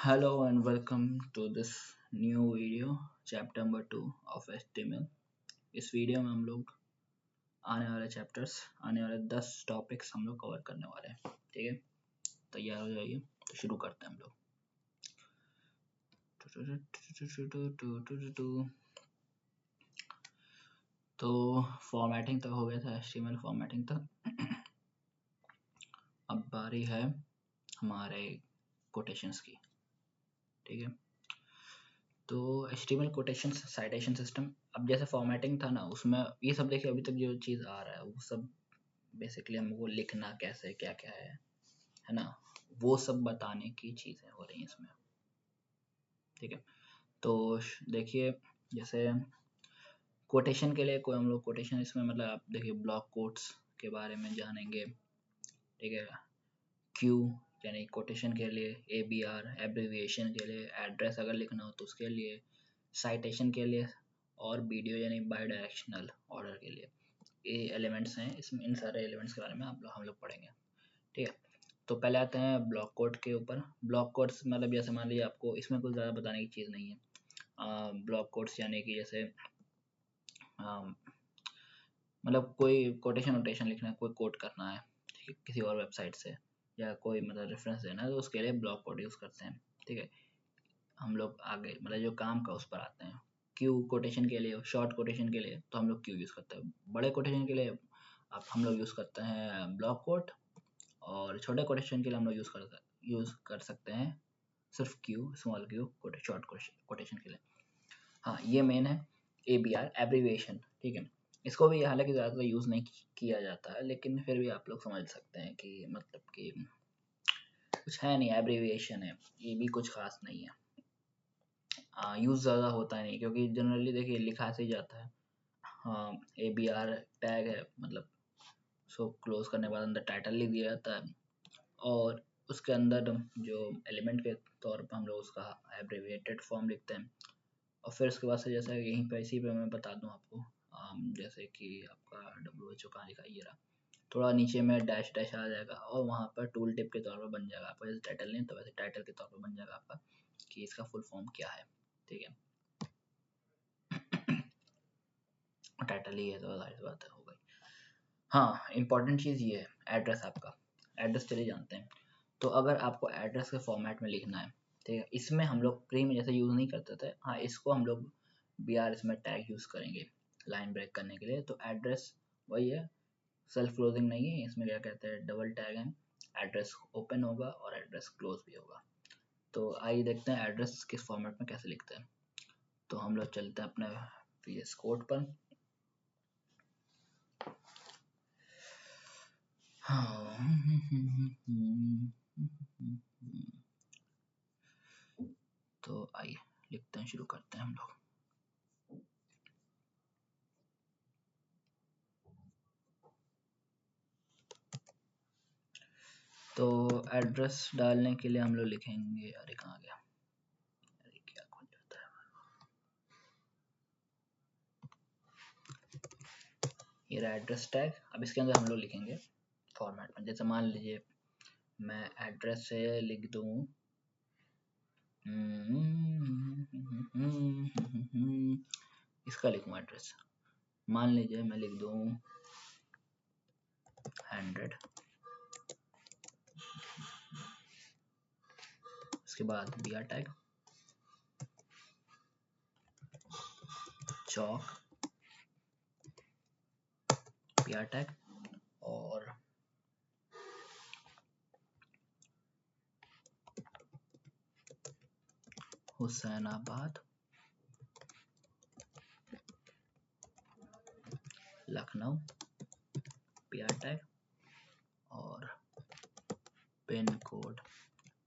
Hello and welcome to this new video, chapter number 2 of HTML। इस video में हम लोग आने वाले चैप्टर्स, आने वाले 10 टॉपिक्स हम लोग कवर करने वाले हैं। ठीक है, तैयार हो जाइए, तो शुरू करते हैं हम लोग। तो फॉर्मेटिंग तक हो गया था, HTML फॉर्मेटिंग तक। अब बारी है हमारे कोटेशंस की। ठीक है, तो HTML कोटेशन साइटेशन सिस्टम। अब जैसे फॉर्मेटिंग था ना, उसमें ये सब देखिए, अभी तक जो चीज़ आ रहा है वो सब बेसिकली हमको लिखना कैसे, क्या क्या है ना, वो सब बताने की चीज़ें हो रही हैं इसमें। ठीक है, तो देखिए जैसे कोटेशन के लिए कोई हम लोग कोटेशन इसमें मतलब आप देखिए ब्लॉक कोट्स के बारे में जानेंगे। ठीक है, क्यू यानी कोटेशन के लिए, ABR एब्रीविएशन के लिए, एड्रेस अगर लिखना हो तो उसके लिए, साइटेशन के लिए, और वीडियो यानी बाई डायरेक्शनल ऑर्डर के लिए। ये एलिमेंट्स हैं इसमें, इन सारे एलिमेंट्स के बारे में हम लोग पढ़ेंगे। ठीक है, तो पहले आते हैं ब्लॉक कोड के ऊपर। ब्लॉक कोड्स मतलब जैसे मान लीजिए आपको इसमें कुछ ज़्यादा बताने की चीज़ नहीं है। ब्लॉक कोड्स यानी कि जैसे मतलब कोई कोटेशन वोटेशन लिखना है, कोई कोड करना है, ठीक है, किसी और वेबसाइट से, या कोई मतलब रेफरेंस देना है, तो उसके लिए ब्लॉक कोड यूज़ करते हैं। ठीक है, हम लोग आगे मतलब जो काम का उस पर आते हैं। क्यू कोटेशन के लिए, शॉर्ट कोटेशन के लिए तो हम लोग क्यू यूज़ करते हैं। बड़े कोटेशन के लिए अब हम लोग यूज़ करते हैं ब्लॉक कोड, और छोटे कोटेशन के लिए हम लोग यूज़ कर सकते हैं सिर्फ Q, small Q, short quotation के लिए। हाँ, ये मेन है ABR एब्रीविएशन। ठीक है, इसको भी हालांकि ज़्यादातर यूज़ नहीं किया जाता है, लेकिन फिर भी आप लोग समझ सकते हैं कि मतलब कि कुछ है नहीं, एब्रीविएशन है, ये भी कुछ खास नहीं है। यूज़ ज़्यादा होता नहीं, क्योंकि जनरली देखिए लिखा से ही जाता है। हाँ, ABR टैग है, मतलब उसको क्लोज करने के बाद अंदर टाइटल लिख दिया जाता है, और उसके अंदर जो एलिमेंट के तौर पर हम लोग उसका एब्रीविएटेड फॉर्म लिखते हैं। और फिर उसके बाद से जैसे यहीं पर इसी पे मैं बता दूं आपको, जैसे कि आपका WHO कहाँ लिखा है, ये रहा, थोड़ा नीचे में डैश डैश आ जाएगा, और वहाँ पर टूल टिप के तौर पर बन जाएगा आपका, जैसे टाइटल नहीं तो वैसे टाइटल के तौर पर बन जाएगा आपका कि इसका फुल फॉर्म क्या है। ठीक है, टाइटल ही है तो जाहिर सी बात है, हो गई। हाँ, इंपॉर्टेंट चीज़ ये है एड्रेस आपका। एड्रेस चलिए जानते हैं। तो अगर आपको एड्रेस के फॉर्मेट में लिखना है, ठीक है, इसमें हम लोग प्री में जैसे यूज़ नहीं करते थे। हाँ, इसको हम लोग BR इसमें टैग यूज़ करेंगे लाइन ब्रेक करने के लिए। तो एड्रेस वही है, सेल्फ क्लोजिंग नहीं है इसमें, क्या कहते हैं, डबल टैग है। एड्रेस ओपन होगा और एड्रेस क्लोज भी होगा। तो आइए देखते हैं एड्रेस किस फॉर्मेट में कैसे लिखते हैं। तो हम लोग चलते हैं अपने VS कोड पर। हाँ, तो आइए लिखते हैं, शुरू करते हैं हम लोग। तो एड्रेस डालने के लिए हम लोग लिखेंगे, अरे कहाँ गया, अरे क्या खुल जाता है, ये रहा एड्रेस टैग। अब इसके अंदर हम लोग लिखेंगे फॉर्मेट में। जैसे मान लीजिए मैं एड्रेस से लिख दूँ, इसका लिखूँ एड्रेस, मान लीजिए मैं लिख दूँ 100, उसके बाद BR टैग, चौक, BR टैग, और हुसैनाबाद, लखनऊ, BR टैग, और पिन कोड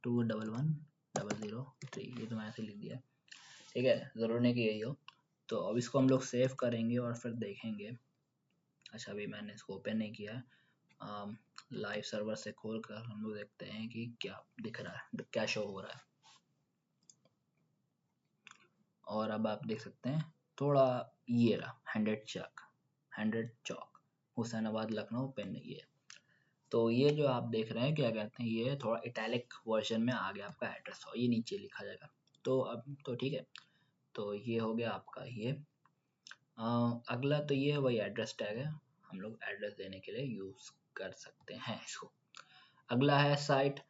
211003। ये तो मैंने ऐसे लिख दिया। ठीक है, ज़रूर नहीं कि यही हो। तो अब इसको हम लोग सेव करेंगे और फिर देखेंगे। अच्छा, अभी मैंने इसको ओपन नहीं किया है, लाइव सर्वर से खोल कर हम लोग देखते हैं कि क्या दिख रहा है, क्या शो हो रहा है। और अब आप देख सकते हैं थोड़ा, ये रहा 100 चौक, हुसैनाबाद, लखनऊ, पिन, ये। तो ये जो आप देख रहे हैं क्या कहते हैं, ये थोड़ा इटैलिक वर्जन में आ गया आपका एड्रेस और ये नीचे लिखा जाएगा। तो अब तो ठीक है, तो ये हो गया आपका ये। अगला तो ये वही एड्रेस टैग है, हम लोग एड्रेस देने के लिए यूज़ कर सकते हैं इसको। अगला है साइट।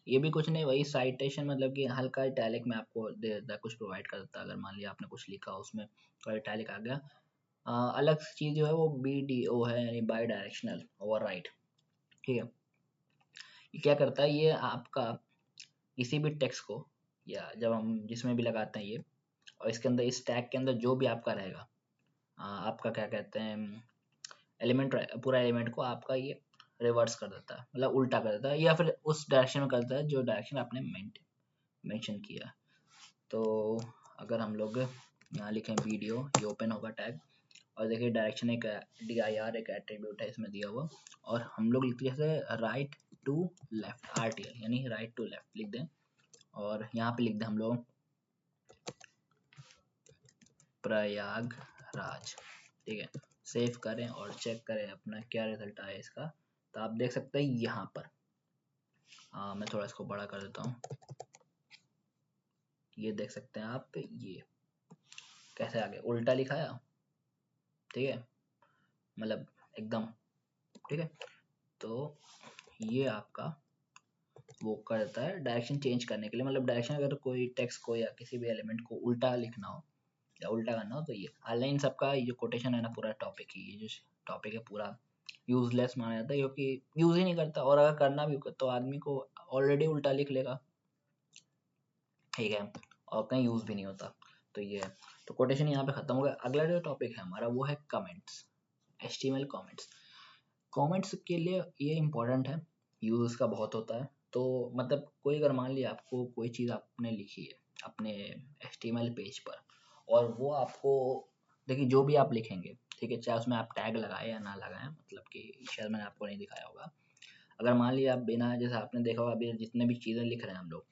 ये भी कुछ नहीं, वही साइटेशन, मतलब कि हल्का इटैलिक में आपको दे देता है, कुछ प्रोवाइड कर देता है। अगर मान लिया आपने कुछ लिखा उसमें थोड़ा इटैलिक आ गया। अलग चीज़ जो है वो BDO है, यानी बाई डायरेक्शनल ओवरराइड। ठीक है, ये क्या करता है, ये आपका किसी भी टेक्स्ट को, या जब हम जिसमें भी लगाते हैं ये, और इसके अंदर इस टैग के अंदर जो भी आपका रहेगा, आपका क्या कहते हैं एलिमेंट, पूरा एलिमेंट को आपका ये रिवर्स कर देता है, मतलब उल्टा कर देता है, या फिर उस डायरेक्शन में कर देता है जो डायरेक्शन आपने मेंशन किया है। तो अगर हम लोग यहाँ लिखें वीडियो, ये ओपन होगा टैग, और देखिए डायरेक्शन एक dir एक एट्रीब्यूट है इसमें दिया हुआ, और हम लोग लिखते जैसे राइट टू लेफ्ट, RTL यानी राइट टू लेफ्ट लिख दें, और यहाँ पे लिख दें हम लोग प्रयागराज। ठीक है, सेव करें और चेक करें अपना क्या रिजल्ट आया इसका। तो आप देख सकते हैं यहाँ पर, मैं थोड़ा इसको बड़ा कर देता हूँ, ये देख सकते हैं आप, ये कैसे आ गया, उल्टा लिखाया। ठीक है, मतलब एकदम ठीक है। तो ये आपका वो कर देता है डायरेक्शन चेंज करने के लिए, मतलब डायरेक्शन अगर कोई टेक्स्ट को या किसी भी एलिमेंट को उल्टा लिखना हो या उल्टा करना हो, तो ये ऑनलाइन सबका ये जो कोटेशन है ना, पूरा टॉपिक ही, ये जो टॉपिक है पूरा यूजलेस माना जाता है, क्योंकि यूज ही नहीं करता, और अगर करना भी होगा तो आदमी को ऑलरेडी उल्टा लिख लेगा। ठीक है, और कहीं यूज भी नहीं होता। तो ये है, तो कोटेशन यहाँ पे खत्म हो गया। अगला जो टॉपिक है हमारा वो है कमेंट्स, HTML कमेंट्स। कमेंट्स के लिए ये इम्पोर्टेंट है, यूज उसका बहुत होता है। तो मतलब कोई अगर मान लिया आपको कोई चीज़ आपने लिखी है अपने HTML पेज पर, और वो आपको, देखिए जो भी आप लिखेंगे, ठीक है, चाहे उसमें आप टैग लगाए या ना लगाएं, मतलब कि शायद मैंने आपको नहीं दिखाया होगा। अगर मान लिया आप बिना, जैसे आपने देखा होगा अभी जितने भी चीज़ें लिख रहे हैं हम लोग,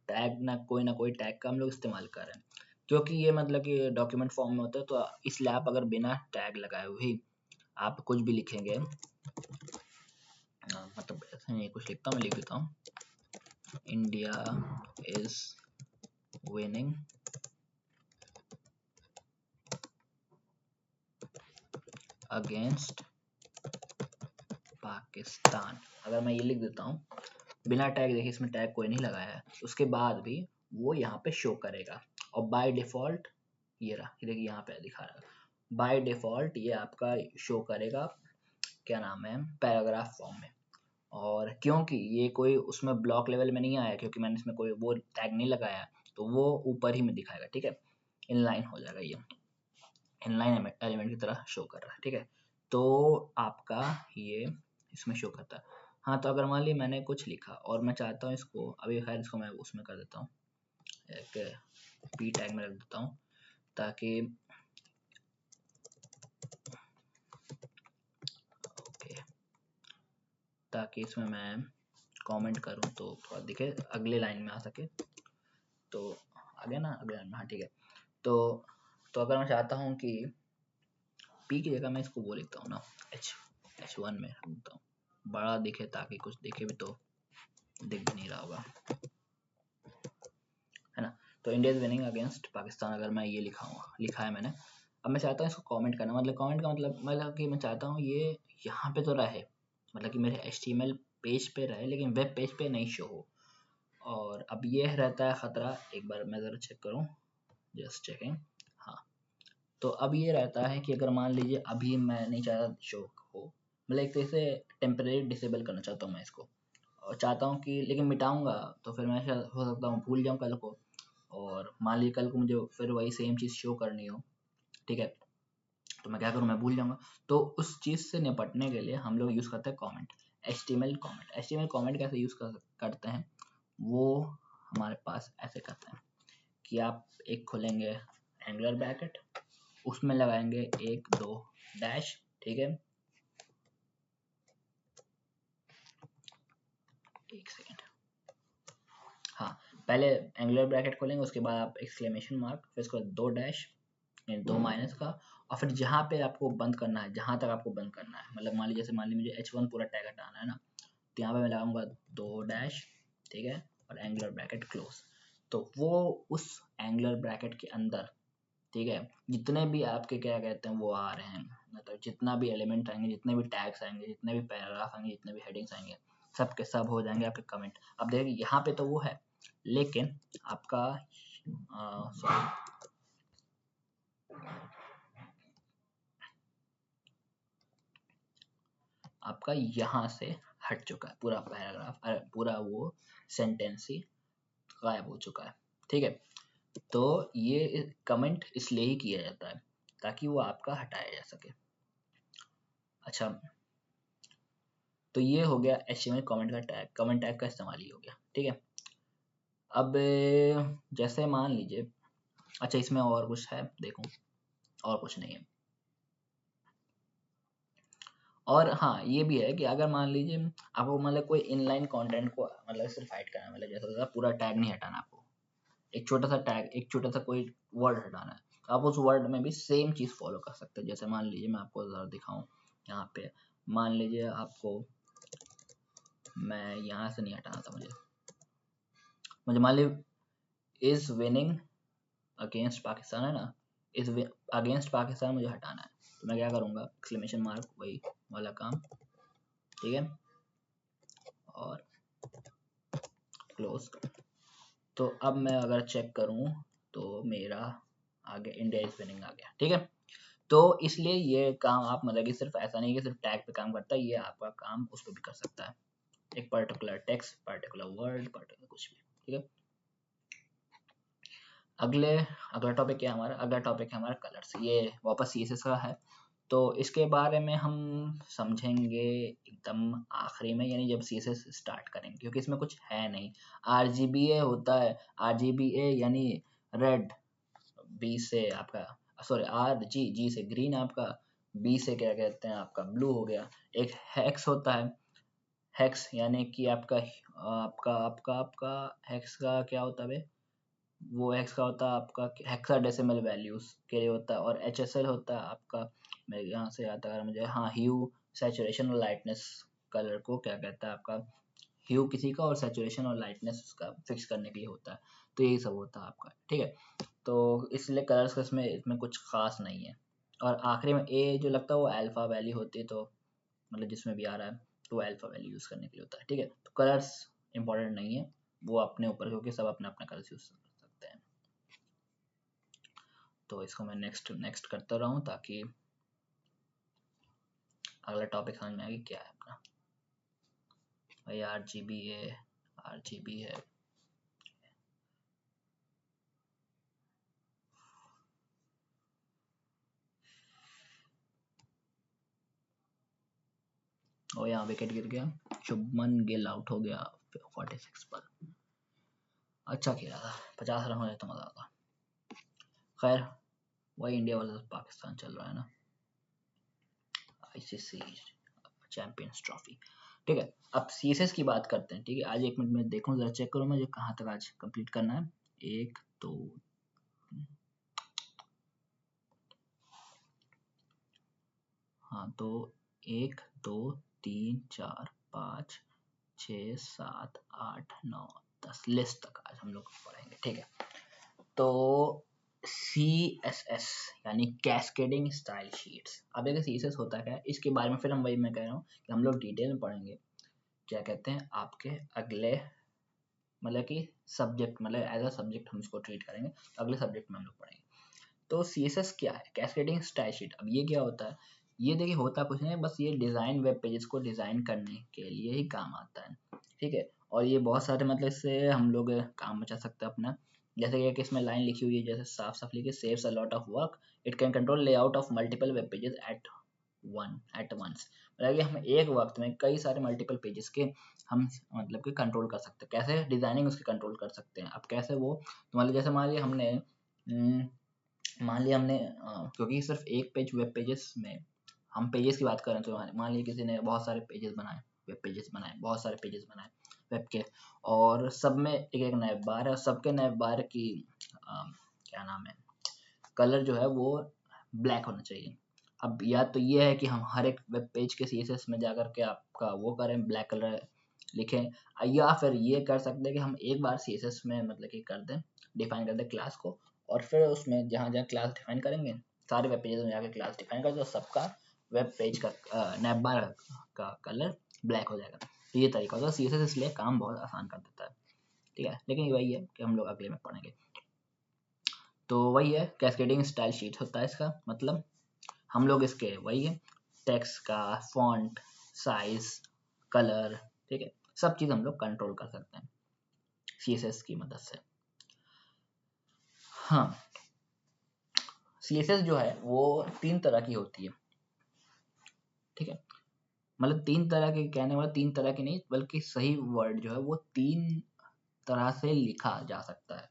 टैग ना कोई टैग का हम लोग इस्तेमाल कर रहे हैं, क्योंकि ये मतलब कि डॉक्यूमेंट फॉर्म में होता है, तो इसलिए आप अगर बिना टैग लगाए हुए आप कुछ भी लिखेंगे, मतलब ऐसे नहीं, कुछ लिखता हूँ, मैं लिख देता हूँ, India is winning against Pakistan. अगर मैं ये लिख देता हूँ बिना टैग, देखिए इसमें टैग कोई नहीं लगाया है, उसके बाद भी वो यहाँ पे शो करेगा। और बाय डिफ़ॉल्ट ये रहा, देखिए यहाँ पे दिखा रहा है, बाय डिफ़ॉल्ट ये आपका शो करेगा, क्या नाम है, पैराग्राफ फॉर्म में। और क्योंकि ये कोई उसमें ब्लॉक लेवल में नहीं आया, क्योंकि मैंने इसमें कोई वो टैग नहीं लगाया, तो वो ऊपर ही में दिखाएगा। ठीक है, इनलाइन हो जाएगा, ये इनलाइन एलिमेंट की तरह शो कर रहा है। ठीक है, तो आपका ये इसमें शो करता है। हाँ, तो अगर मान ली मैंने कुछ लिखा और मैं चाहता हूँ इसको, अभी खैर इसको मैं उसमें कर देता हूँ, एक P टैग में रख देता हूँ, ताकि ओके, ताकि इसमें मैं कमेंट करूँ तो थोड़ा दिखे, अगले लाइन में आ सके। तो आ गया ना अगले लाइन में, हाँ ठीक है। तो अगर मैं चाहता हूँ कि P की जगह मैं इसको वो लिखता हूँ ना, H1 में रख देता हूँ, बड़ा दिखे, ताकि कुछ दिखे भी तो दिख भी नहीं रहा होगा, है ना। तो India is winning against Pakistan, अगर मैं ये लिखा है मैंने। अब मैं चाहता हूँ इसको कमेंट करना, मतलब कमेंट का मतलब कि मैं चाहता हूँ ये यहाँ पे तो रहे, मतलब कि मेरे HTML पेज पे रहे, लेकिन वेब पेज पे नहीं शो हो। और अब ये रहता है ख़तरा, एक बार मैं ज़रा चेक करूँ, जस्ट चेकिंग। हाँ, तो अब ये रहता है कि अगर मान लीजिए अभी मैं नहीं चाहता शो हो, मतलब एक तरह से टेम्परेरी डिसेबल करना चाहता हूँ मैं इसको, और चाहता हूँ कि, लेकिन मिटाऊंगा तो फिर मैं शायद हो सकता हूँ भूल जाऊँ कल को, और मान लीजिए कल को मुझे फिर वही सेम चीज़ शो करनी हो, ठीक है, तो मैं क्या करूँ, मैं भूल जाऊंगा। तो उस चीज़ से निपटने के लिए हम लोग यूज़ करते हैं कमेंट, HTML कमेंट कैसे यूज़ करते हैं, वो हमारे पास ऐसे करते हैं कि आप एक खोलेंगे एंगुलर ब्रैकेट, उसमें लगाएंगे 1 2 डैश, ठीक है, एक सेकेंड, हाँ, पहले एंगुलर ब्रैकेट खोलेंगे, उसके बाद आप एक्सक्लेमेशन मार्क, फिर उसके बाद 2 डैश, यानी 2 माइनस का, और फिर जहाँ पे आपको बंद करना है, जहाँ तक आपको बंद करना है, मतलब मान लीजिए मुझे h1 पूरा टैग हटाना है ना, तो यहाँ पे मैं लगाऊंगा 2 डैश, ठीक है, और एंगुलर ब्रैकेट क्लोज। तो वो उस एंगुलर ब्रैकेट के अंदर, ठीक है, जितने भी आपके क्या कहते हैं वो आ रहे हैं, मतलब जितना भी एलिमेंट आएंगे, जितने भी टैग्स आएंगे, जितने भी पैराग्राफ आएंगे, जितने भी हेडिंग्स आएंगे, सब के सब हो जाएंगे आपके कमेंट। अब देखिए यहाँ पे तो वो है, लेकिन आपका सॉरी, आपका यहाँ से हट चुका है पूरा पैराग्राफ, पूरा वो सेंटेंस ही गायब हो चुका है, ठीक है। तो ये कमेंट इसलिए ही किया जाता है ताकि वो आपका हटाया जा सके। अच्छा, तो ये हो गया HTML कमेंट का टैग, कमेंट टैग का इस्तेमाल ही हो गया, ठीक है। अब जैसे मान लीजिए, अच्छा इसमें और कुछ है, देखो और कुछ नहीं है। और हाँ ये भी है कि अगर मान लीजिए आपको मतलब कोई इनलाइन कंटेंट को मतलब सिर्फ हाइड करना है, मतलब जैसा होता है पूरा टैग नहीं हटाना आपको, एक छोटा सा टैग, एक छोटा सा कोई वर्ड हटाना है, तो आप उस वर्ड में भी सेम चीज़ फॉलो कर सकते हैं। जैसे मान लीजिए मैं आपको ज़रा दिखाऊं, यहाँ पे मान लीजिए आपको, मैं यहाँ से नहीं हटाना था, मुझे मान लीजिए इज विनिंग अगेंस्ट पाकिस्तान है ना, इस अगेंस्ट पाकिस्तान मुझे हटाना है, तो मैं क्या करूँगा, एक्सक्लेमेशन मार्क, वही वाला काम, ठीक है, और क्लोज। तो अब मैं अगर चेक करूँ तो मेरा आगे इंडिया इज विनिंग आ गया, ठीक है। तो इसलिए ये काम आप मतलब कि सिर्फ ऐसा नहीं कि सिर्फ टैग पे काम करता है, ये आपका काम उस पर भी कर सकता है, एक particular text, particular word, particular कुछ भी, ठीक है। अगला टॉपिक क्या है हमारा, अगला टॉपिक है हमारा कलर्स, ये वापस CSS का है। तो इसके बारे में हम समझेंगे एकदम आखिरी में, यानी जब CSS स्टार्ट करेंगे, क्योंकि इसमें कुछ है नहीं। RGBA होता है, RGBA यानी रेड, B से आपका सॉरी G से ग्रीन आपका, B से क्या कहते हैं आपका ब्लू हो गया। एक हेक्स होता है, हेक्स यानी कि आपका आपका आपका आपका हेक्स का क्या होता है बे? वो हेक्स का होता है आपका हेक्साडेसिमल वैल्यूज के लिए होता है, और HSL होता है आपका, मेरे यहाँ से आता है मुझे, हाँ, ह्यू, सैचुरेशन और लाइटनेस, कलर को क्या कहता है आपका, ह्यू किसी का और सैचुरेशन और लाइटनेस उसका फिक्स करने के लिए होता है। तो यही सब होता है आपका, ठीक है। तो इसलिए कलर्स का इसमें कुछ खास नहीं है। और आखिरी में ए जो लगता है वो अल्फा वैल्यू होती है, तो मतलब जिसमें भी आ रहा है तो वो अल्फा वैल्यू यूज़ करने के लिए होता है, ठीक है। तो कलर्स इंपॉर्टेंट नहीं है, वो अपने ऊपर, क्योंकि सब अपना अपना कलर्स यूज़ कर सकते हैं। तो इसको मैं नेक्स्ट करता रहूँ ताकि अगला टॉपिक समझ में आएगी क्या है अपना। भाई RGB है, और यहाँ विकेट गिर गया, शुभमन गिल आउट हो गया 46 पर। अच्छा खेला था, 50 रन हो जाए तो मजा आता। खैर वही इंडिया वर्सेस पाकिस्तान चल रहा है ना, ICC चैंपियंस ट्रॉफी, ठीक है। अब CSS की बात करते हैं, ठीक है। आज 1 मिनट में देखूं, जरा चेक करो मुझे कहाँ तक आज कंप्लीट करना है। 1 2 हाँ, तो 1 2 3 4 5 6 7 8 9 10 लिस्ट तक आज हम लोग पढ़ेंगे, ठीक है। तो CSS यानी कैस्केडिंग स्टाइल शीट्स। अब देखिए CSS होता क्या है, इसके बारे में फिर हम वही मैं कह रहा हूँ कि हम लोग डिटेल में पढ़ेंगे। क्या कहते हैं आपके अगले मतलब कि सब्जेक्ट, मतलब एज अ सब्जेक्ट हम इसको ट्रीट करेंगे, तो अगले सब्जेक्ट में हम लोग पढ़ेंगे। तो CSS क्या है, कैस्केडिंग स्टाइल शीट। अब ये क्या होता है, ये देखिए होता कुछ नहीं, बस ये डिज़ाइन वेब पेजेस को डिज़ाइन करने के लिए ही काम आता है, ठीक है। और ये बहुत सारे मतलब इससे हम लोग काम बचा सकते हैं अपना। जैसे कि इसमें लाइन लिखी हुई है, जैसे साफ साफ लिखी, saves a lot of work, it can control layout of multiple web pages at once. मतलब कि हम एक वक्त में कई सारे मल्टीपल पेजेस के हम मतलब कि कंट्रोल कर सकते हैं। कैसे डिज़ाइनिंग उसकी कंट्रोल कर सकते हैं। अब कैसे वो, तो मतलब जैसे मान लिया हमने क्योंकि सिर्फ एक पेज वेब पेजेस में, हम पेजेस की बात करें तो मान लीजिए किसी ने बहुत सारे पेजेस बनाए, वेब पेजेस बनाए, बहुत सारे पेजेस बनाए वेब के, और सब में एक एक नैव बार है, सबके नैव बार की क्या नाम है, कलर जो है वो ब्लैक होना चाहिए। अब या तो ये है कि हम हर एक वेब पेज के CSS में जाकर के आपका वो करें, ब्लैक कलर लिखें, या फिर ये कर सकते हैं कि हम एक बार CSS में मतलब कि कर दें, डिफाइन कर दें क्लास को, और फिर उसमें जहाँ जहाँ क्लास डिफाइन करेंगे सारे वेब पेजेस में जाकर क्लास डिफाइन कर दो, सबका वेब पेज का नैप बार का कलर ब्लैक हो जाएगा। तो ये तरीका होता है CSS, इसलिए काम बहुत आसान कर देता है, ठीक है। लेकिन वही है कि हम लोग अगले में पढ़ेंगे। तो वही है, कैस्केडिंग स्टाइल शीट होता है इसका मतलब। हम लोग इसके वही है, टेक्स्ट का फॉन्ट, साइज, कलर, ठीक है, सब चीज़ हम लोग कंट्रोल कर सकते हैं CSS की मदद से। हाँ, CSS जो है वो 3 तरह की होती है, ठीक है। मतलब 3 तरह के, कहने वाला 3 तरह की नहीं, बल्कि सही वर्ड जो है वो 3 तरह से लिखा जा सकता है।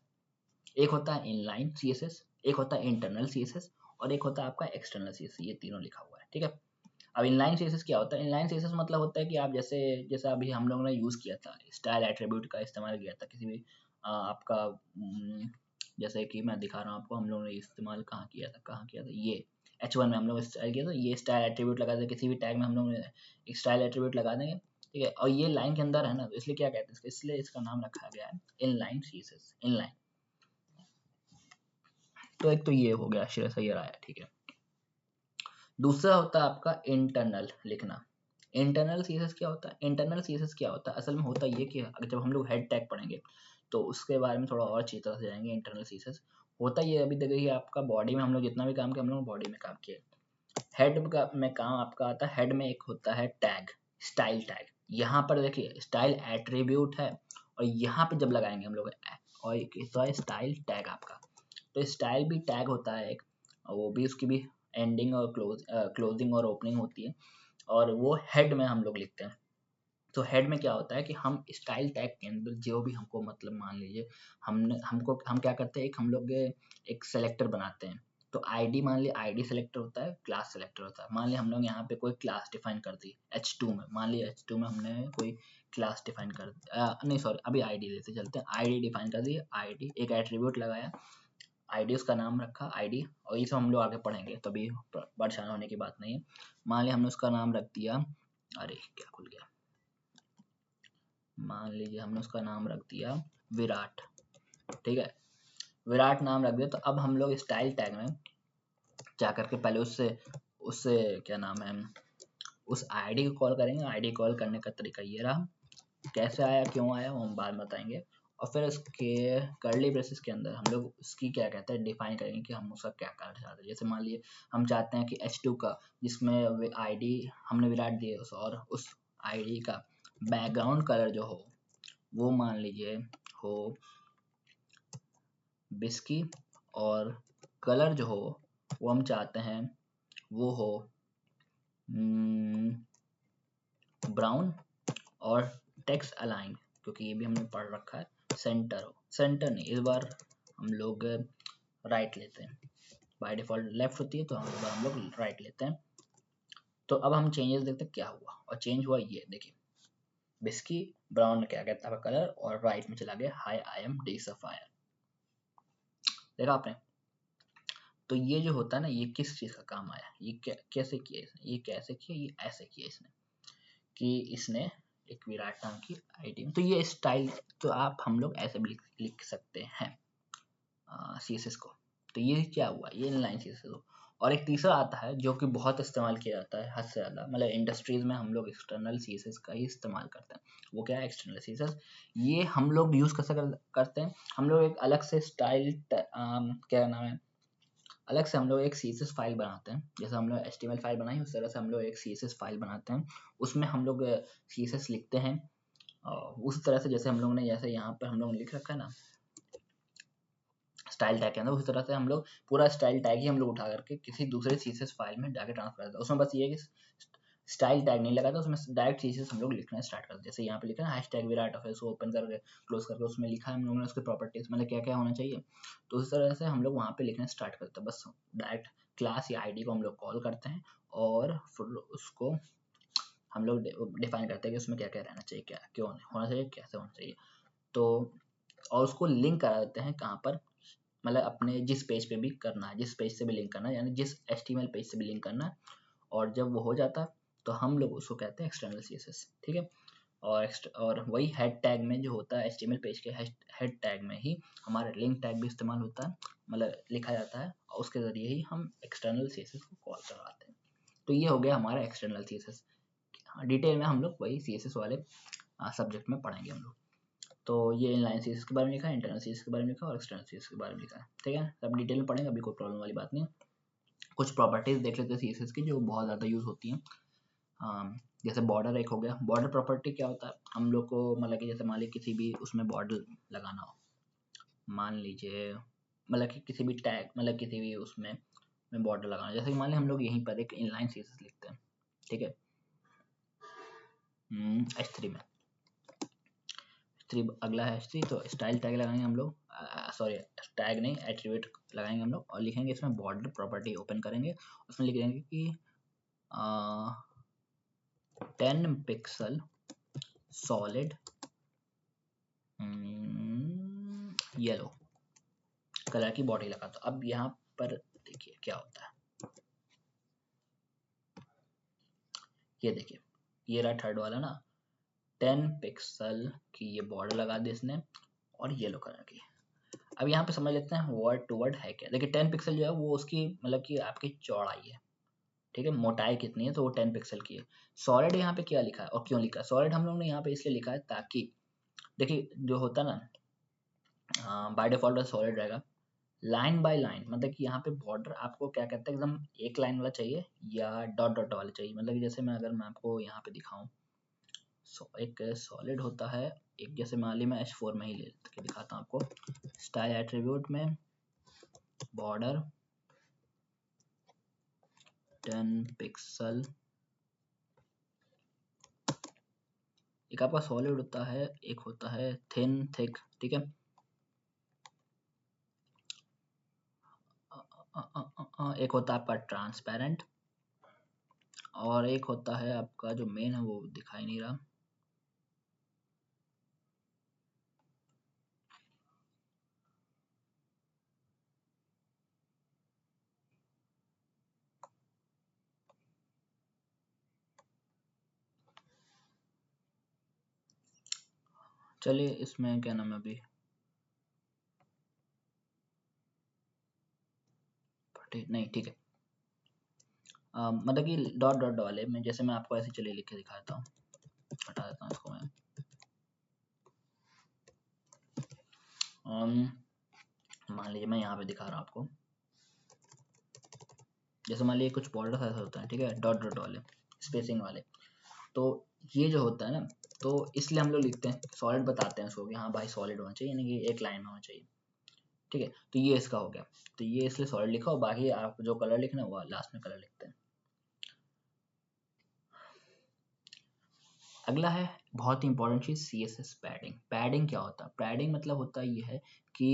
एक होता है इनलाइन CSS, एक होता है इंटरनल CSS, और एक होता है आपका एक्सटर्नल CSS। ये तीनों लिखा हुआ है, ठीक है। अब इनलाइन CSS क्या होता है? इनलाइन CSS मतलब होता है कि आप जैसे जैसा अभी हम लोगों ने यूज़ किया था, स्टाइल एट्रीब्यूट का इस्तेमाल किया था किसी भी आपका जैसे कि मैं दिखा रहा हूँ आपको, हम लोगों ने इस्तेमाल कहाँ किया था, ये H1 में हम लोग स्टाइल किया था, ये स्टाइल एट्रीब्यूट लगा देंगे, किसी भी टैग में हम लोग एक स्टाइल एट्रीब्यूट लगा देंगे, ठीक है। और ये लाइन के अंदर है ना, तो इसलिए क्या कहते हैं इसका, इसलिए इसका नाम रखा गया है इनलाइन CSS, इनलाइन। तो एक तो ये हो गया, सही रहा है, ठीक है। दूसरा होता है आपका इंटरनल लिखना। इंटरनल CSS क्या होता है? इंटरनल CSS क्या होता है? असल में होता ये कि अगर जब हम लोग हेड टैग पढ़ेंगे तो उसके बारे में थोड़ा और अच्छी तरह से जाएंगे। इंटरनल CSS होता ये, अभी देखिए आपका बॉडी में हम लोग जितना भी काम किया, हम लोग बॉडी में काम किए। हेड का में काम आपका आता है, हेड में एक होता है टैग, स्टाइल टैग। यहाँ पर देखिए स्टाइल एट्रीब्यूट है, और यहाँ पे जब लगाएंगे हम लोग, और एक तो है स्टाइल टैग आपका। तो स्टाइल भी टैग होता है एक, और वो भी उसकी भी एंडिंग और क्लोजिंग और ओपनिंग होती है, और वो हेड में हम लोग लिखते हैं। तो हेड में क्या होता है कि हम स्टाइल टैग के अंदर जो भी हमको, मतलब मान लीजिए हम क्या करते हैं, एक हम लोग एक सेलेक्टर बनाते हैं। तो आईडी, मान लीजिए आईडी सेलेक्टर होता है, क्लास सेलेक्टर होता है। मान लिया हम लोग यहाँ पे कोई क्लास डिफाइन कर दी H2 में, मान लिया H2 में हमने कोई क्लास डिफाइन कर नहीं सॉरी, अभी आईडी लेते चलते हैं। आईडी डिफाइन कर दी, आईडी एक एट्रीब्यूट लगाया, आईडी उसका नाम रखा आईडी, और ये सब हम लोग आगे पढ़ेंगे, तभी परेशान होने की बात नहीं है। मान लिया हमने उसका नाम रख दिया, अरे क्या खुल गया, मान लीजिए हमने उसका नाम रख दिया विराट, ठीक है। विराट नाम रख दिया, तो अब हम लोग स्टाइल टैग में जा करके पहले उससे उससे क्या नाम है, उस आईडी को कॉल करेंगे। आईडी कॉल करने का तरीका ये रहा, कैसे आया क्यों आया वो हम बाद में बताएंगे। और फिर उसके कर्ली ब्रेसेस के अंदर हम लोग उसकी क्या कहते हैं, डिफाइन करेंगे कि हम उसका क्या करना चाहते हैं। जैसे मान लिए हम चाहते हैं कि H2 का, जिसमें आईडी हमने विराट दिए और उस आईडी का बैकग्राउंड कलर जो हो वो मान लीजिए हो बिस्की, और कलर जो हो वो हम चाहते हैं वो हो ब्राउन, और टेक्स्ट अलाइन, क्योंकि ये भी हमने पढ़ रखा है, सेंटर हो, सेंटर नहीं, इस बार हम लोग राइट लेते हैं, बाय डिफॉल्ट लेफ्ट होती है, तो हम लोग राइट लेते हैं। तो अब हम चेंजेस देखते हैं क्या हुआ, और चेंज हुआ ये देखिए, बिस्की, ब्राउन क्या कहता है कलर, और राइट में चला गया high I am D sapphire, देखा आपने। तो ये जो होता है ना, ये किस चीज़ का काम आया, ये कैसे किया इसने, ये कैसे किया, ये ऐसे किया इसने, कि इसने एक विराट नाम की आईडी में, तो ये स्टाइल तो आप हम लोग ऐसे भी लिख सकते हैं CSS को। तो ये क्या हुआ, ये इनलाइन CSS हो। और एक तीसरा आता है जो कि बहुत इस्तेमाल किया जाता है, हद से ज़्यादा, मतलब इंडस्ट्रीज में हम लोग एक्सटर्नल CSS का ही इस्तेमाल करते हैं। वो क्या है, एक्सटर्नल CSS। ये हम लोग यूज़ कैसे करते हैं, हम लोग एक अलग से स्टाइल क्या नाम है, अलग से हम लोग एक CSS फाइल बनाते हैं। जैसे हम लोग HTML फाइल बनाई, उस तरह से हम लोग एक CSS फाइल बनाते हैं, उसमें हम लोग CSS लिखते हैं उस तरह से, जैसे हम लोग ने, जैसे यहाँ पर हम लोग ने लिख रखा है ना स्टाइल टैग के अंदर, उसी तरह से हम लोग पूरा स्टाइल टैग ही हम लोग उठा करके किसी दूसरे CSS फाइल में जाके ट्रांसफर करते हैं। उसमें बस ये है कि स्टाइल टैग नहीं लगाता, उसमें डायरेक्ट CSS हम लोग लिखना स्टार्ट करते हैं। जैसे यहाँ पे लिखा है हैशटैग विराट, और फिर उसको ओपन करके क्लोज करके उसमें लिखा है हम लोगों ने उसके प्रॉपर्टीज, मतलब क्या क्या होना चाहिए। तो उस तरह से हम लोग वहाँ पे लिखना स्टार्ट करते हैं, बस डायरेक्ट क्लास या आईडी को हम लोग कॉल करते हैं, और फिर उसको हम लोग डिफाइन करते हैं कि उसमें क्या क्या रहना चाहिए, क्या क्यों होना चाहिए, कैसे होना चाहिए। तो और उसको लिंक करा देते हैं कहाँ पर, मतलब अपने जिस पेज पे भी करना है, जिस पेज से भी लिंक करना है, यानी जिस HTML पेज से भी लिंक करना है, और जब वो हो जाता है तो हम लोग उसको कहते हैं एक्सटर्नल CSS, ठीक है। और वही हेड टैग में जो होता है HTML पेज के हेड टैग में ही हमारा लिंक टैग भी इस्तेमाल होता है, मतलब लिखा जाता है, और उसके ज़रिए ही हम एक्सटर्नल CSS को कॉल करवाते हैं। तो ये हो गया हमारा एक्सटर्नल CSS। डिटेल में हम लोग वही CSS वाले सब्जेक्ट में पढ़ेंगे हम लोग। तो ये इनलाइन CSS के बारे में लिखा है, इंटरनल CSS के बारे में लिखा है, और एक्सटर्नल CSS के बारे में लिखा है, ठीक है। सब डिटेल में पढ़ेंगे, अभी कोई प्रॉब्लम वाली बात नहीं है। कुछ प्रॉपर्टीज देख लेते हैं CSS की जो बहुत ज़्यादा यूज़ होती हैं। जैसे बॉर्डर एक हो गया। बॉर्डर प्रॉपर्टी क्या होता है, हम लोग को मतलब कि जैसे मान लीजिए किसी भी उसमें बॉर्डर लगाना हो, मान लीजिए मतलब कि किसी भी टैग, मतलब किसी भी उसमें बॉर्डर लगाना, जैसे कि मान लीजिए हम लोग यहीं पर एक इनलाइन CSS लिखते हैं, ठीक है। H3 में अगला है H3, तो स्टाइल टैग लगाएंगे हम लोग, सॉरी टैग नहीं, एट्रीब्यूट लगाएंगे हम लोग, और लिखेंगे इसमें बॉर्डर प्रॉपर्टी ओपन करेंगे, उसमें लिख देंगे कि 10 पिक्सल सॉलिड येलो कलर की बॉडी लगा दो। अब यहाँ पर देखिए क्या होता है, ये देखिए ये रहा थर्ड वाला ना, 10 पिक्सल की ये बॉर्डर लगा दी इसने, और येलो कलर की। अब यहाँ पे समझ लेते हैं वर्ड टू वर्ड है क्या। देखिए 10 पिक्सल जो है वो उसकी मतलब कि आपकी चौड़ाई है, ठीक है। मोटाई कितनी है, तो वो 10 पिक्सल की है। सॉलिड यहाँ पे क्या लिखा है और क्यों लिखा है, सॉलिड हम लोग ने यहाँ पे इसलिए लिखा है ताकि देखिए जो होता है ना, बाय डिफॉल्ट सॉलिड रहेगा, लाइन बाय लाइन, मतलब कि यहाँ पे बॉर्डर आपको क्या कहते हैं, एकदम एक लाइन वाला चाहिए या डॉट डॉट वाला चाहिए। मतलब कि जैसे मैं आपको यहाँ पे दिखाऊं, एक सॉलिड होता है, एक जैसे मान ली मैं H4 में ही ले के दिखाता हूँ आपको। स्टाइल एट्रीब्यूट में बॉर्डर 10 पिक्सल, एक आपका सॉलिड होता है, एक होता है थिन थिक, ठीक है। एक होता है आपका ट्रांसपेरेंट, और एक होता है आपका जो मेन है वो दिखाई नहीं रहा, चलिए इसमें क्या नाम है अभी, नहीं ठीक है। मतलब कि डॉट डॉट वाले में जैसे मैं आपको ऐसे चलिए लिख के दिखाता हूँ, हटा देता हूँ इसको मैं। मान लीजिए मैं यहाँ पे दिखा रहा हूँ आपको, जैसे मान लीजिए कुछ बॉर्डर ऐसे होता है, ठीक है, डॉट डॉट वाले, स्पेसिंग वाले। तो ये जो होता है ना, तो इसलिए हम लोग लिखते हैं सॉलिड, बताते हैं उसको कि हाँ भाई सॉलिड होना चाहिए, यानी कि एक लाइन में होना चाहिए, ठीक है। तो ये इसका हो गया, तो ये इसलिए सॉलिड लिखा, और बाकी आप जो कलर लिखना है वो लास्ट में कलर लिखते हैं। अगला है बहुत ही इंपॉर्टेंट चीज, CSS पैडिंग। पैडिंग क्या होता है, पैडिंग मतलब होता है ये है कि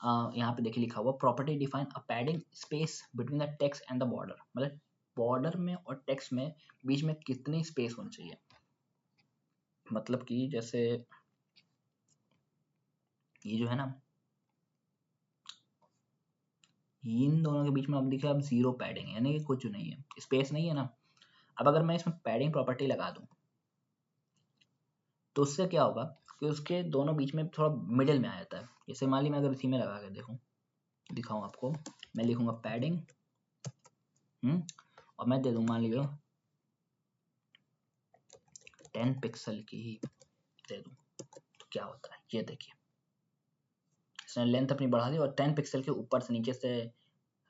यहाँ पे देखिए लिखा हुआ, property define a padding space between the text and the border, मतलब बॉर्डर में और टेक्स्ट में बीच में कितनी स्पेस होनी चाहिए। मतलब कि जैसे ये जो है ना, इन दोनों के बीच में अब देखिए अब जीरो पैडिंग है, यानी कि कुछ नहीं है, स्पेस नहीं है ना। अब अगर मैं इसमें पैडिंग प्रॉपर्टी लगा दूं तो उससे क्या होगा कि उसके दोनों बीच में थोड़ा मिडिल में आ जाता है। जैसे मान ली मैं अगर इसी में लगा के दिखाऊं आपको, मैं लिखूंगा पैडिंग और मैं दे दूं मान लीजिए 10 पिक्सल की ही दे दूं, तो क्या होता है ये देखिए, इसने लेंथ अपनी बढ़ा दी और 10 पिक्सल के ऊपर से नीचे से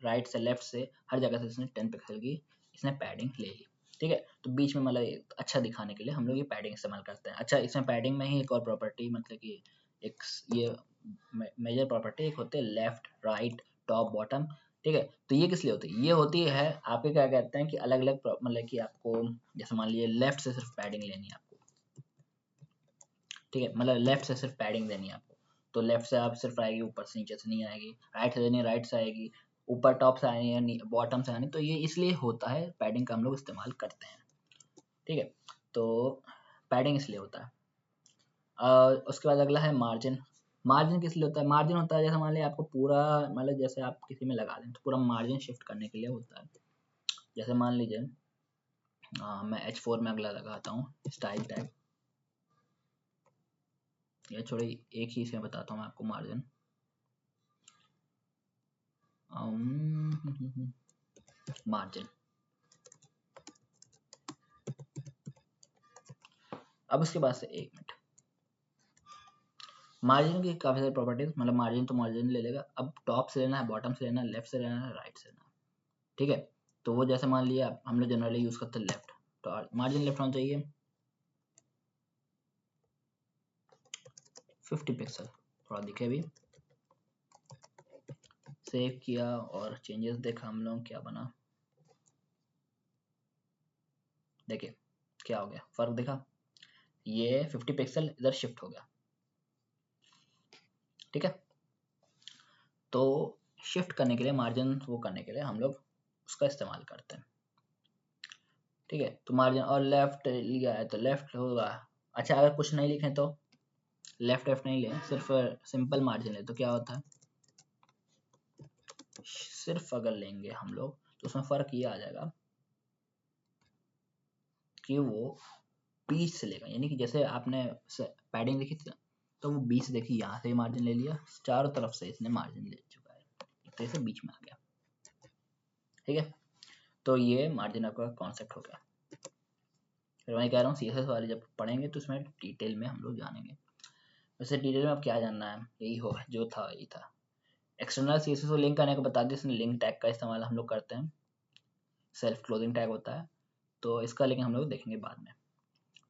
राइट से लेफ्ट से हर जगह से इसने 10 पिक्सल की इसने पैडिंग ले ली, ठीक है। तो बीच में मतलब अच्छा दिखाने के लिए हम लोग ये पैडिंग इस्तेमाल करते हैं। अच्छा, इसमें पैडिंग में ही एक और प्रॉपर्टी, मतलब कि एक ये मेजर प्रॉपर्टी एक होती है लेफ्ट राइट टॉप बॉटम, ठीक है। तो ये किस लिए होती है, ये होती है आपके क्या कहते हैं कि अलग अलग मतलब कि आपको जैसे मान लीजिए लेफ्ट से सिर्फ पैडिंग लेनी है आपको, ठीक है, मतलब लेफ्ट से सिर्फ पैडिंग देनी है आपको, तो लेफ्ट से आप सिर्फ आएगी, ऊपर से नीचे से नहीं आएगी, राइट से देनी है राइट से आएगी, ऊपर टॉप से आनी है बॉटम से आनी, तो ये इसलिए होता है, पैडिंग का हम लोग इस्तेमाल करते हैं, ठीक है। तो पैडिंग इसलिए होता है। उसके बाद अगला है मार्जिन। मार्जिन किस लिए होता है? मार्जिन होता है जैसे मान लिया आपको पूरा मतलब जैसे आप किसी में लगा दें तो पूरा मार्जिन शिफ्ट करने के लिए होता है। जैसे मान लीजिए मैं H4 में अगला लगाता हूँ स्टाइल टैग, या छोड़े एक ही इसमें बताता हूँ मैं आपको मार्जिन। मार्जिन, अब उसके बाद से एक मिनट, मार्जिन की काफ़ी सारी प्रॉपर्टीज, मतलब मार्जिन तो मार्जिन ले लेगा। अब टॉप से लेना है, बॉटम से लेना है, लेफ्ट से लेना है, राइट से लेना है, ठीक है। तो वो जैसे मान लिया हम लोग जनरली यूज़ करते हैं लेफ्ट, तो मार्जिन लेफ्ट होना चाहिए 50 पिक्सल। थोड़ा दिखे अभी, सेव किया और चेंजेस देखा हम लोग क्या बना, देखिए क्या हो गया, फर्क देखा, ये 50 पिक्सल इधर शिफ्ट हो गया, ठीक है। तो शिफ्ट करने के लिए, मार्जिन वो करने के लिए हम लोग उसका इस्तेमाल करते हैं, ठीक है। तो मार्जिन और लेफ्ट लिया है तो लेफ्ट होगा। अच्छा अगर कुछ नहीं लिखें तो लेफ्ट लेफ्ट नहीं लें, सिर्फ सिंपल मार्जिन ले तो क्या होता है, सिर्फ अगर लेंगे हम लोग तो उसमें फ़र्क ये आ जाएगा कि वो 20 से लेगा, यानी कि जैसे आपने पैडिंग देखी थी तो वो 20 देखी, यहाँ से मार्जिन ले लिया, चारों तरफ से इसने मार्जिन ले चुका है, एक तरह से बीच में आ गया, ठीक है। तो ये मार्जिन आपका कॉन्सेप्ट हो गया। फिर मैं कह रहा हूँ CSS वाले जब पढ़ेंगे तो इसमें डिटेल में हम लोग जानेंगे। वैसे डिटेल में अब क्या जानना है, यही हो जो था यही था। एक्सटर्नल CSS को लिंक करने को बता दिया, इसमें लिंक टैग का इस्तेमाल हम लोग करते हैं, सेल्फ क्लोजिंग टैग होता है, तो इसका लेकिन हम लोग देखेंगे बाद में।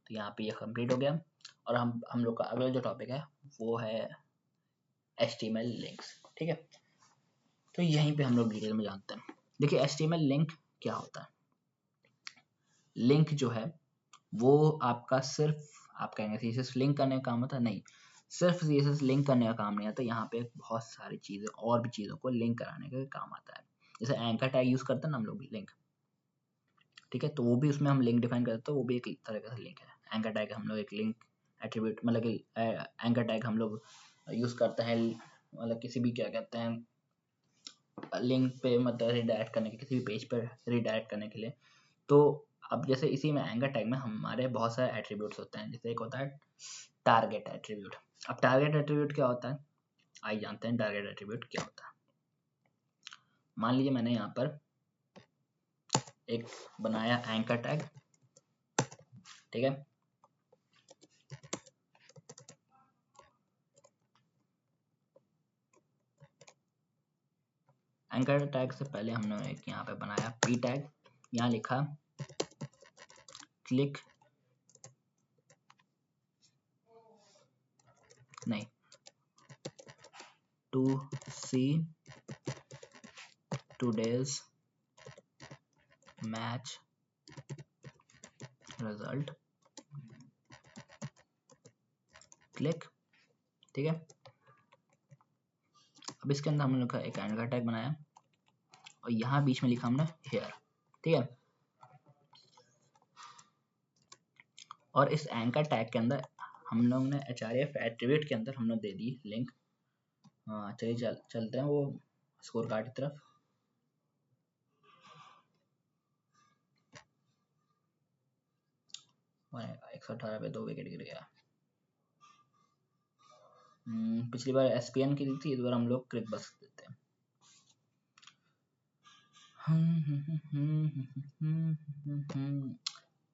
तो यहाँ पे ये कंप्लीट हो गया और हम लोग का अगला जो टॉपिक है वो है HTML लिंक्स, ठीक है। तो यहीं पे हम लोग डिटेल में जानते हैं। देखिए HTML लिंक क्या होता है, लिंक जो है वो आपका सिर्फ, आप कहेंगे CSS लिंक करने का काम होता है, नहीं, सिर्फ CSS लिंक करने का काम नहीं आता, यहाँ पे बहुत सारी चीज़ें और भी चीज़ों को लिंक कराने का काम आता है। जैसे एंकर टैग यूज़ करते हैं ना हम लोग लिंक, ठीक है, तो वो भी उसमें हम लिंक डिफाइन करते हैं, वो भी एक तरह का लिंक है। एंकर टैग हम लोग एक लिंक एट्रीब्यूट, मतलब कि एंकर टैग हम लोग यूज़ करते हैं, मतलब किसी भी क्या कहते हैं लिंक पे, मतलब रिडायरेक्ट करने के, किसी भी पेज पर रिडायरेक्ट करने के लिए। तो अब जैसे इसी में एंकर टैग में हमारे बहुत सारे एट्रीब्यूट्स होते हैं, जैसे एक होता है टारगेट एट्रीब्यूट। अब टारगेट एट्रीब्यूट क्या होता है, आइए जानते हैं टारगेट एट्रीब्यूट क्या होता है। मान लीजिए मैंने यहाँ पर एक बनाया एंकर टैग, ठीक है, एंकर टैग से पहले हमने एक यहाँ पे बनाया p टैग, यहाँ लिखा क्लिक, नहीं, to see today's match result click, ठीक है। अब इसके अंदर हमने लिखा एक एंकर टैग बनाया और यहाँ बीच में लिखा हमने हेयर, ठीक है। और इस एंकर टैग के अंदर हम लोग ने href एट्रीब्यूट के अंदर हम लोग दे दी लिंक। हाँ चलिए चलते हैं वो स्कोर कार्ड की तरफ। एक 118 पे 2 विकेट गिर गया। पिछली बार SPN की दी थी, इस बार हम लोग क्रिक बस देते हैं।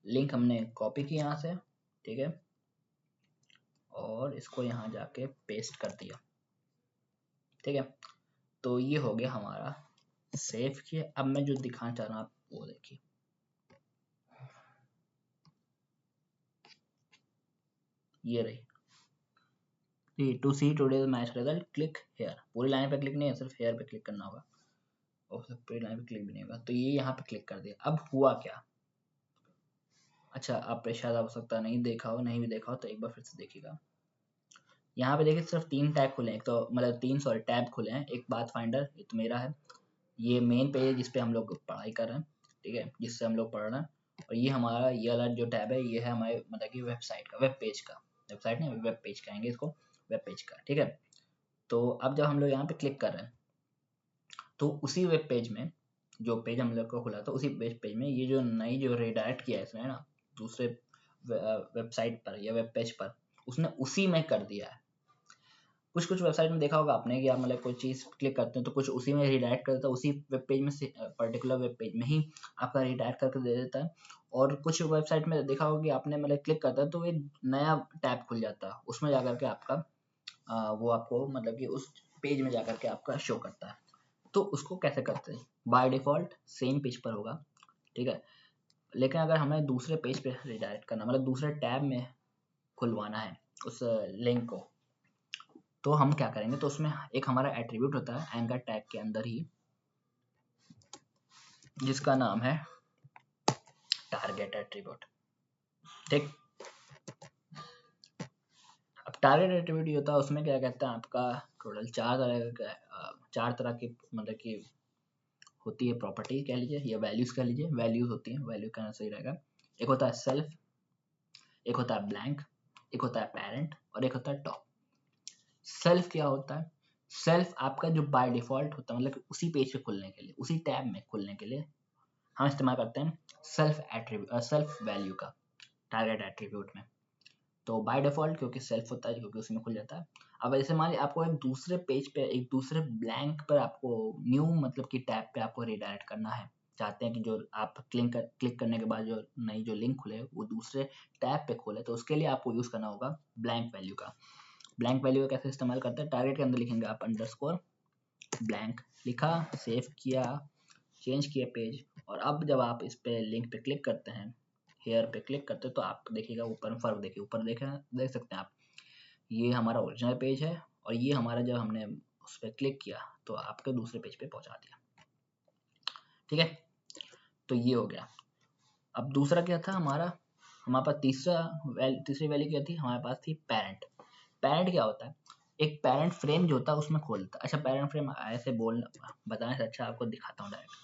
लिंक हमने कॉपी की यहाँ से, ठीक है, और इसको यहाँ जाके पेस्ट कर दिया, ठीक है। तो ये हो गया हमारा सेव किया। अब मैं जो दिखाना चाह रहा हूँ आप वो देखिए, ये रही to see today's match result click here. पूरी लाइन पे क्लिक नहीं है, सिर्फ हेयर पे क्लिक करना होगा, और पूरी लाइन पे क्लिक भी नहीं होगा। तो ये यहाँ पे क्लिक कर दिया। अब हुआ क्या, अच्छा आप शायद हो सकता है नहीं देखा हो, नहीं भी देखा हो तो एक बार फिर से देखिएगा। यहाँ पे देखिए सिर्फ 3 टैग खुले हैं, एक तो मतलब 3 सॉरी टैब खुले हैं, एक बात फाइंडर, ये तो मेरा है, ये मेन पेज है जिसपे हम लोग पढ़ाई कर रहे हैं, ठीक है, जिससे हम लोग पढ़ रहे हैं। और ये हमारा ये वाला जो टैब है ये है हमारे मतलब कि वेबसाइट का, वेब पेज का, वेबसाइट नहीं वेब पेज कहेंगे इसको, वेब पेज का, ठीक है। तो अब जब हम लोग यहाँ पे क्लिक कर रहे हैं तो उसी वेब पेज में, जो पेज हम लोग को खुला था उसी पेज में ये जो नई जो रिडायरेक्ट किया है इसने ना दूसरे वेबसाइट पर या वेब पेज पर, उसने उसी में कर दिया है। कुछ कुछ वेबसाइट में देखा होगा आपने कि आप मतलब कोई चीज़ क्लिक करते हैं तो कुछ उसी में रिडायरेक्ट कर देता है, उसी वेब पेज में से पर्टिकुलर वेब पेज में ही आपका रिडायरेक्ट करके दे देता है। और कुछ वेबसाइट में देखा होगा कि आपने मतलब क्लिक करता है तो एक नया टैब खुल जाता है, उसमें जाकर के आपका वो आपको मतलब कि उस पेज में जाकर के आपका शो करता है। तो उसको कैसे करते हैं? बाय डिफ़ॉल्ट सेम पेज पर होगा, ठीक है? लेकिन अगर हमें दूसरे पेज पे रिडायरेक्ट करना मतलब दूसरे टैब में खुलवाना है उस लिंक को, तो हम क्या करेंगे? तो उसमें एक हमारा एट्रीब्यूट होता है एंकर टैग के अंदर ही, जिसका नाम है टारगेट एट्रीब्यूट, ठीक? अब टारगेट एट्रीब्यूट ये होता है, उसमें क्या कहते हैं आपका टोटल चार तरह की मतलब कि होती है प्रॉपर्टी कह लीजिए या वैल्यूज़ कह लीजिए, वैल्यूज़ होती हैं, वैल्यू कहना सही रहेगा। एक होता है सेल्फ, एक होता है ब्लैंक, एक होता है पेरेंट और एक होता है टॉप। सेल्फ क्या होता है? सेल्फ आपका जो बाय डिफ़ॉल्ट होता है मतलब कि उसी पेज पे खुलने के लिए, उसी टैब में खुलने के लिए हम इस्तेमाल करते हैं सेल्फ वैल्यू का टारगेट एट्रीब्यूट में। तो बाय डिफ़ॉल्ट क्योंकि सेल्फ होता है, क्योंकि उसमें खुल जाता है। अब ऐसे मान लीजिए आपको एक दूसरे पेज पे, एक दूसरे ब्लैंक पर आपको न्यू मतलब कि टैब पे आपको रिडायरेक्ट करना है। चाहते हैं कि जो आप क्लिक करने के बाद जो नई जो लिंक खुले वो दूसरे टैब पे खोले, तो उसके लिए आपको यूज़ करना होगा ब्लैंक वैल्यू का। ब्लैंक वैल्यू का कैसे इस्तेमाल करते हैं? टारगेट के अंदर लिखेंगे आप अंडरस्कोर ब्लैंक, लिखा, सेव किया, चेंज किया पेज, और अब जब आप इस पे लिंक पे क्लिक करते हैं, हेयर पे क्लिक करते हैं, तो आप देखिएगा ऊपर में फ़र्क देखिए, ऊपर देख सकते हैं आप, ये हमारा ओरिजिनल पेज है और ये हमारा जब हमने उस पर क्लिक किया तो आपके दूसरे पेज पे पहुंचा दिया, ठीक है? तो ये हो गया। अब दूसरा क्या था हमारे पास तीसरी वैल्यू क्या थी? हमारे पास थी पेरेंट। पेरेंट क्या होता है? एक पेरेंट फ्रेम जो होता है उसमें खोलता है। अच्छा, पेरेंट फ्रेम ऐसे बताने से अच्छा आपको दिखाता हूँ डायरेक्ट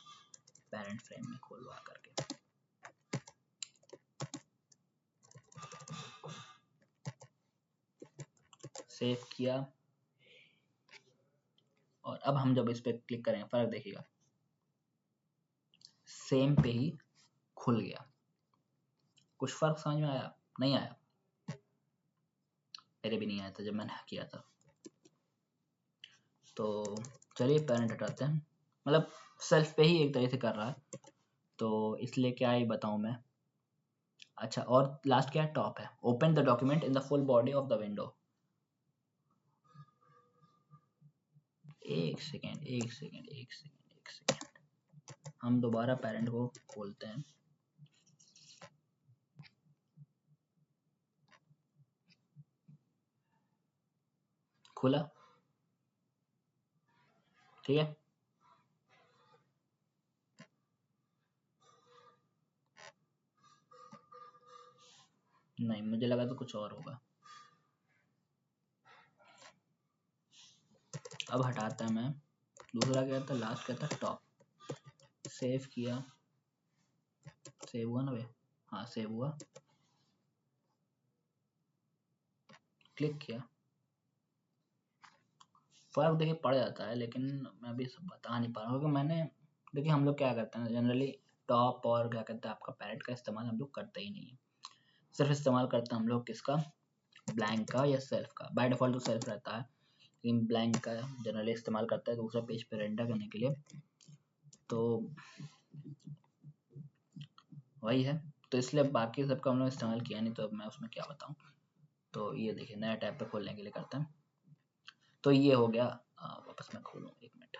पेरेंट फ्रेम में खोलवा करके। सेव किया और अब हम जब इस पर क्लिक करेंगे फर्क देखिएगा, सेम पे ही खुल गया। कुछ फर्क समझ में आया? नहीं आया? मेरे भी नहीं आया था जब मैंने किया था। तो चलिए पेरेंट हटाते हैं, मतलब सेल्फ पे ही एक तरह से कर रहा है तो इसलिए क्या ही बताऊं मैं। अच्छा, और लास्ट क्या है? टॉप है। Open the document in the full body of the window. एक सेकेंड एक सेकेंड एक सेकेंड एक सेकेंड, हम दोबारा पेरेंट को खोलते हैं। खुला, ठीक है? नहीं, मुझे लगा तो कुछ और होगा। अब हटाता है मैं। दूसरा क्या था? लास्ट क्या था? टॉप। सेव किया, सेव हुआ ना भाई? हाँ सेव हुआ, क्लिक किया, फर्क देखिए पड़ जाता है, लेकिन मैं अभी सब बता नहीं पा रहा हूँ क्योंकि मैंने, देखिए हम लोग क्या करते हैं जनरली टॉप और क्या कहते हैं आपका पैरेट का इस्तेमाल हम लोग करते ही नहीं है। सिर्फ इस्तेमाल करते हैं हम लोग किसका? ब्लैंक का या सेल्फ का। बाय डिफ़ॉल्ट तो सेल्फ रहता है लेकिन ब्लैंक का जनरली इस्तेमाल करता है दूसरा पेज पे रेंडर करने के लिए। तो वही है, तो इसलिए बाकी सबका हम लोग इस्तेमाल किया नहीं, तो अब मैं उसमें क्या बताऊँ। तो ये देखिए नया टैब पे खोलने के लिए करते हैं। तो ये हो गया। वापस मैं खोलूँ, एक मिनट।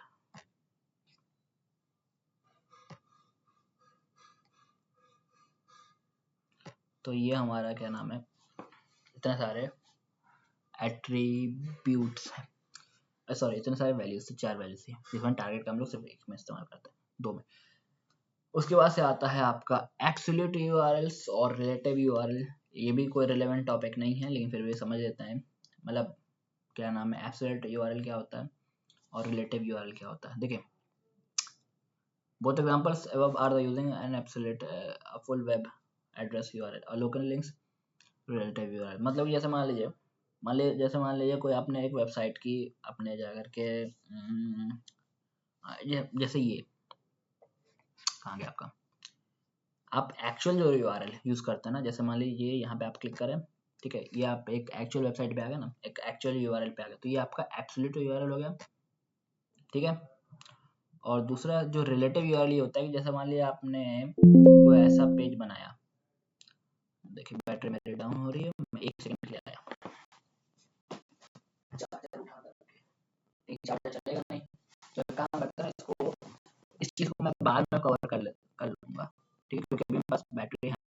तो ये हमारा क्या नाम है, इतने सारे एट्रीब्यूट्स हैं, सॉरी इतने सारे वैल्यूज थे, 4 वैल्यूज थी जिसमें टारगेट का हम लोग सिर्फ एक में इस्तेमाल करते हैं, 2 में। उसके बाद से आता है आपका एब्सोल्यूट यूआरएल्स और रिलेटिव यूआरएल। ये भी कोई रिलेवेंट टॉपिक नहीं है लेकिन फिर भी समझ लेते हैं। मतलब क्या नाम है, एब्सोल्यूट यूआरएल क्या होता है और रिलेटिव यूआरएल क्या होता है। देखिए, both examples above are the using an absolute full web address URL और local links relative URL। मतलब जैसे मान लीजिए जैसे मान लीजिए कोई आपने एक वेबसाइट की अपने जाकर के जैसे ये कहाँ गया आपका, आप एक्चुअल जो यूआरएल यूज करते हैं ना, जैसे मान लीजिए यहाँ पे आप क्लिक करें, ठीक है, ये आप एक एक्चुअल वेबसाइट पे आ गए ना, एक एक्चुअल यूआरएल पे आ गए, तो ये आपका एब्सोल्यूट यूआरएल हो गया, ठीक है। और दूसरा जो रिलेटिव यूआरएल ये होता है कि जैसे मान लिया आपने कोई ऐसा पेज बनाया, देखिए बैटरी मेरी डाउन हो रही है, मैं 1 सेकंड के लिए आया, चार्जर उठा करके, एक चार्जर चलेगा नहीं, तो काम